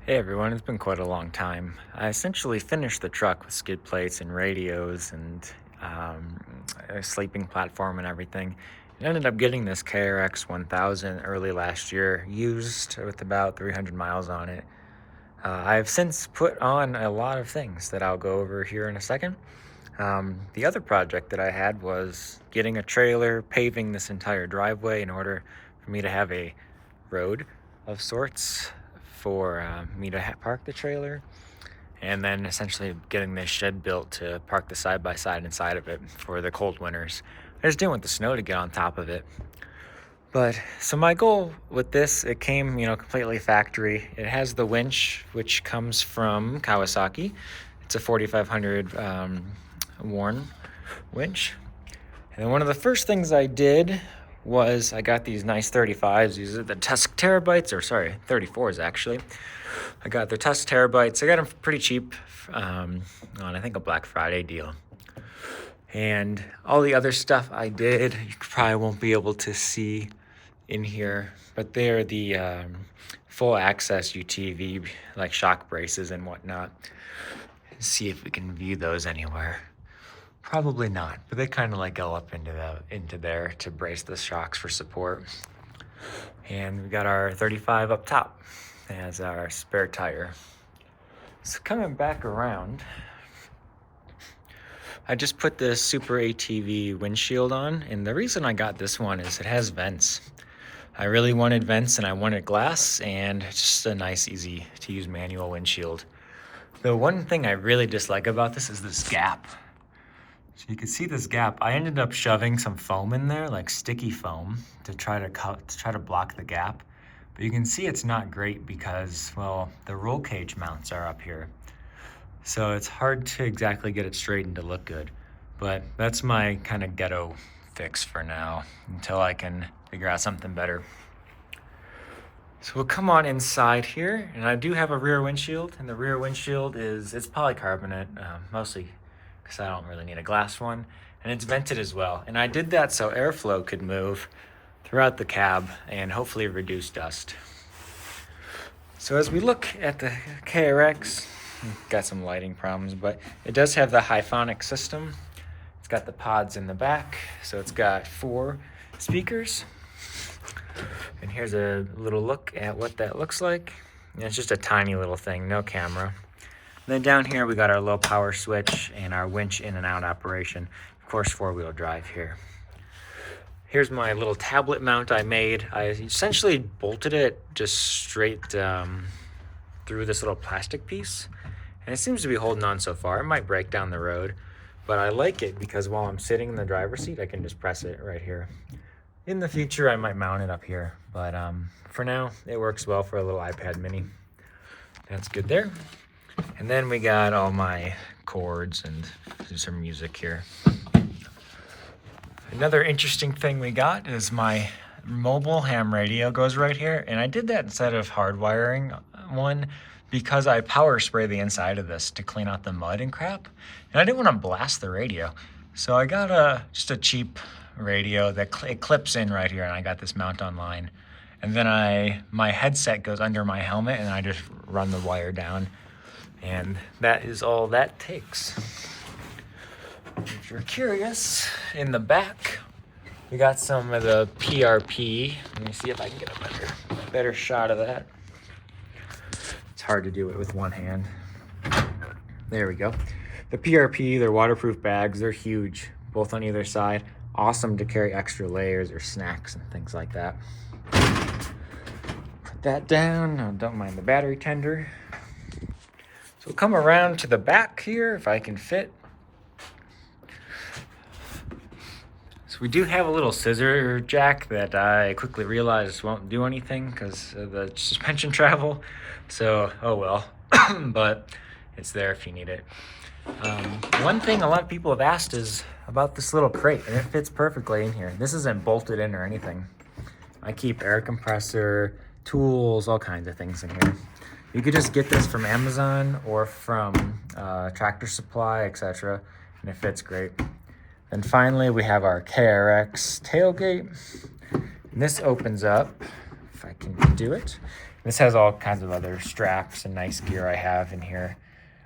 Hey everyone, it's been quite a long time. I essentially finished the truck with skid plates and radios and a sleeping platform and everything. And ended up getting this KRX1000 early last year, used with about 300 miles on it. I've since put on a lot of things that I'll go over here in a second. The other project that I had was getting a trailer, paving this entire driveway in order for me to have a road of sorts for me to park the trailer, and then essentially getting this shed built to park the side by side inside of it for the cold winters. I just didn't want the snow to get on top of it. But so my goal with this, it came, completely factory. It has the winch, which comes from Kawasaki. It's a 4500 Warn winch. And one of the first things I did was I got these nice 35s. These are the Tusk Terabytes, or sorry, 34s actually. I got the Tusk Terabytes. I got them pretty cheap on, I think, a Black Friday deal. And all the other stuff I did, you probably won't be able to see in here, but they're the full access UTV, like shock braces and whatnot. Let's see if we can view those anywhere. Probably not, but they kind of like go up into there to brace the shocks for support. And we got our 35 up top as our spare tire. So coming back around, I just put this Super ATV windshield on, and the reason I got this one is it has vents. I really wanted vents and I wanted glass, and just a nice, easy to use manual windshield. The one thing I really dislike about this is this gap. So you can see this gap. I ended up shoving some foam in there, like sticky foam, to try to block the gap. But you can see it's not great because, well, the roll cage mounts are up here. So it's hard to exactly get it straightened to look good. But that's my kind of ghetto fix for now, until I can figure out something better. So we'll come on inside here, and I do have a rear windshield, and the rear windshield it's polycarbonate, mostly because I don't really need a glass one, and it's vented as well. And I did that so airflow could move throughout the cab and hopefully reduce dust. So as we look at the KRX, got some lighting problems, but it does have the Hyphonic system. It's got the pods in the back, so it's got 4 speakers. And here's a little look at what that looks like. And it's just a tiny little thing, no camera. And then down here we got our low power switch and our winch in and out operation. Of course, 4-wheel drive here. Here's my little tablet mount I made. I essentially bolted it just straight through this little plastic piece. And it seems to be holding on so far. It might break down the road, but I like it because while I'm sitting in the driver's seat, I can just press it right here. In the future, I might mount it up here, but for now, it works well for a little iPad mini. That's good there. And then we got all my cords and some music here. Another interesting thing we got is my mobile ham radio goes right here, and I did that instead of hardwiring one because I power spray the inside of this to clean out the mud and crap, and I didn't want to blast the radio. So I got just a cheap radio that it clips in right here, and I got this mount online. And then my headset goes under my helmet, and I just run the wire down, and that is all that takes. If you're curious, in the back, we got some of the PRP. Let me see if I can get a better shot of that. It's hard to do it with one hand. There we go. The PRP, they're waterproof bags. They're huge, both on either side. Awesome to carry extra layers or snacks and things like that. Put that down. Oh, don't mind the battery tender. So we'll come around to the back here if I can fit. So we do have a little scissor jack that I quickly realized won't do anything because of the suspension travel. So, oh well, but it's there if you need it. One thing a lot of people have asked is about this little crate, and it fits perfectly in here. This isn't bolted in or anything. I keep air compressor, tools, all kinds of things in here. You could just get this from Amazon or from Tractor Supply, etc., and it fits great. Then finally, we have our KRX tailgate. And this opens up, if I can do it. This has all kinds of other straps and nice gear I have in here.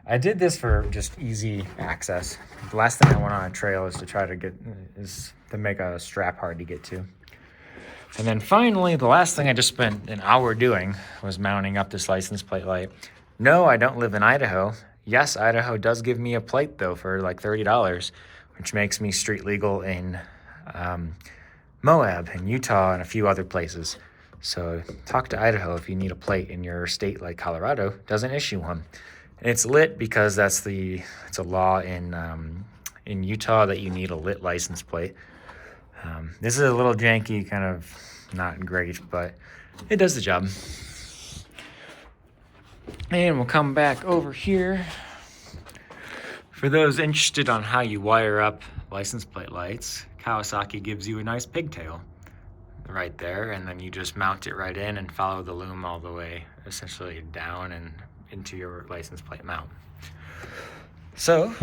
I did this for just easy access. The last thing I want on a trail is to make a strap hard to get to. And then finally, the last thing I just spent an hour doing was mounting up this license plate light. No, I don't live in Idaho. Yes, Idaho does give me a plate though for like $30, which makes me street legal in Moab and Utah and a few other places. So talk to Idaho if you need a plate in your state like Colorado doesn't issue one. And it's lit because it's a law in Utah that you need a lit license plate. This is a little janky, kind of not great, but it does the job. And we'll come back over here. For those interested on how you wire up license plate lights, Kawasaki gives you a nice pigtail right there, and then you just mount it right in and follow the loom all the way, essentially down and into your license plate mount. So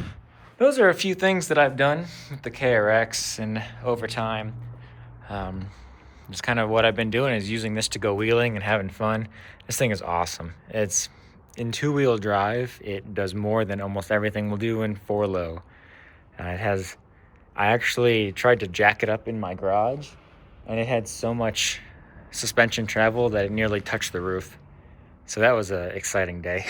those are a few things that I've done with the KRX and over time. Just kind of what I've been doing is using this to go wheeling and having fun. This thing is awesome. It's in two-wheel drive. It does more than almost everything we'll do in four-low. I actually tried to jack it up in my garage, and it had so much suspension travel that it nearly touched the roof. So that was an exciting day.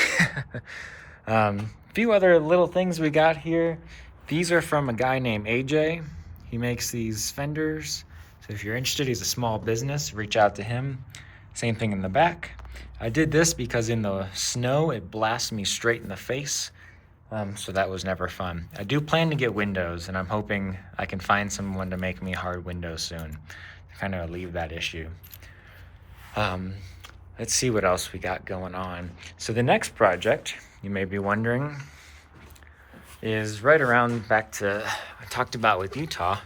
A few other little things we got here. These are from a guy named AJ. He makes these fenders. So if you're interested, he's a small business, reach out to him. Same thing in the back. I did this because in the snow, it blasts me straight in the face. So that was never fun. I do plan to get windows, and I'm hoping I can find someone to make me hard windows soon to kind of alleviate that issue. Let's see what else we got going on. So the next project, you may be wondering, is right around back to I talked about with Utah.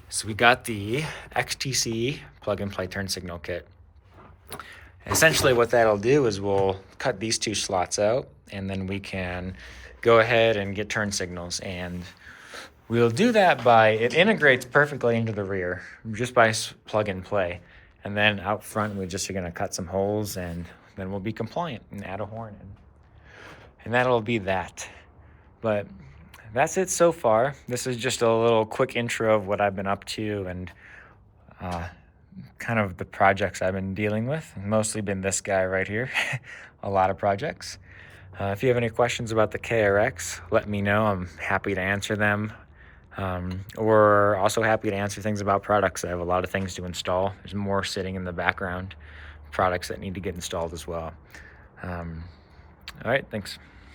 So we got the XTC plug-and-play turn signal kit. Essentially what that'll do is we'll cut these two slots out, and then we can go ahead and get turn signals. And we'll do that it integrates perfectly into the rear just by plug and play. And then out front, we're just going to cut some holes, and then we'll be compliant and add a horn in. And that'll be that. But that's it so far. This is just a little quick intro of what I've been up to and kind of the projects I've been dealing with. Mostly been this guy right here. A lot of projects. If you have any questions about the KRX, let me know. I'm happy to answer them. Or also happy to answer things about products. I have a lot of things to install. There's more sitting in the background, products that need to get installed as well. All right, thanks.